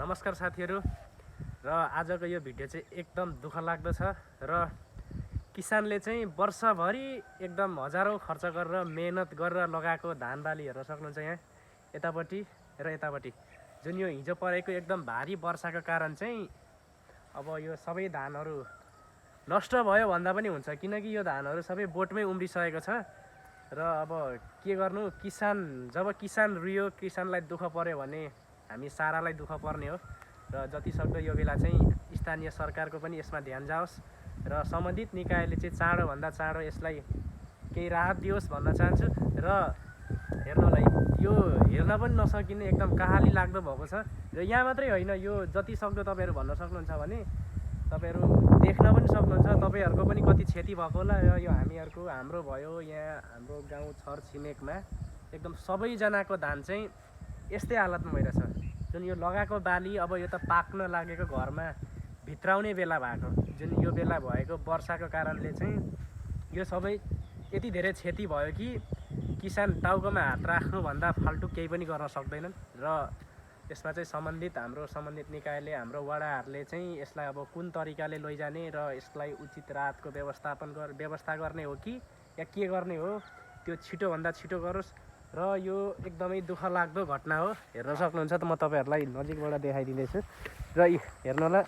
नमस्कार साथीहरू र आजको यो भिडियो चाहिँ एकदम दुःख लाग्दो छ र किसानले चाहिँ वर्षभरि एकदम हजारौं खर्च गरेर मेहनत गरेर लगाएको धान बाली हेर्न सक्नुहुन्छ यहाँ यतापट्टि र यतापट्टि जुन यो हिजो परेको एकदम भारी वर्षाको कारण चाहिँ अब यो सबै धानहरू नष्ट भयो भन्दा पनि हुन्छ किनकि यो धानहरू सबै बोटमै उम्रिसकेको छ र अब के गर्नु जब किसान रुयो किसानलाई दुःख पर्यो भने हामी सारालाई दुःख पर्ने हो र जति सक्दो यो बेला चाहिँ स्थानीय सरकारको पनि यसमा ध्यान जाओस् र सम्बन्धित निकायले चाहिँ चाँडोभन्दा चाँडो यसलाई केही राहत दियोस् भन्न चाहन्छु र हेर्नलाई यो हेर्न पनि नसकिने एकदम कहाली लाग्दो भएको छ र यहाँ मात्रै होइन यो जति सक्दो तपाईहरु भन्न सक्नुहुन्छ भने तपाईहरु देख्न पनि सक्नुहुन्छ तपाईहरुको पनि कति क्षति भएको होला र यो हाम्रो भयो यहाँ हाम्रो गाउँ छर छिमेकमा एकदम सबैजनाको धान चाहिँ यस्तै हालतमा भइरहेछ जुन यो लगाएको बाली अब यो त पाक्न लागेको घरमा भित्राउने बेला भएको जुन यो बेला भएको वर्षाको कारणले चाहिँ यो सबै यति धेरै क्षति भयो कि किसान टाउकोमा हात राख्नु भन्दा फाल्टु केही पनि गर्न सक्दैनन् र यसमा चाहिँ सम्बन्धित निकायले हाम्रो वडाहरूले चाहिँ यसलाई अब कुन तरिकाले लैजाने र यसलाई उचित राहतको व्यवस्था गर्ने हो कि या के गर्ने हो त्यो छिटोभन्दा छिटो गरोस् र यो एकदमै दुःख लाग्दो घटना हो हेर्न सक्नुहुन्छ त म तपाईहरुलाई नजिकबाट देखाइदिँदैछु र हेर्नला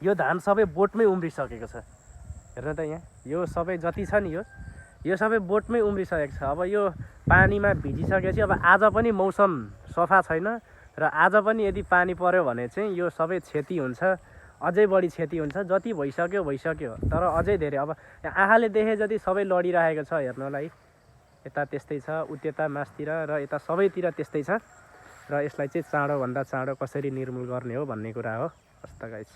यो धान सबै बोटमै उम्रिसकेको छ हेर्न त यहाँ यो सबै जति छ नि यो सबै बोटमै उम्रिसकेको छ अब यो पानीमा भिजिसकेपछि अब आज पनि मौसम सफा छैन र आज पनि यदि पानी पर्यो भने चाहिँ यो सबै क्षति हुन्छ अझै बढी क्षति हुन्छ जति भइसक्यो तर अझै धेरै अब आँखाले देखे जति सबै लडिरहेको छ हेर्नलाई यता त्यस्तै छ उत्यता मासतिर र यता सबैतिर त्यस्तै छ र यसलाई चाहिँ चाँडोभन्दा चाँडो कसरी निर्मूल गर्ने हो भन्ने कुरा हो हस्त गाइस।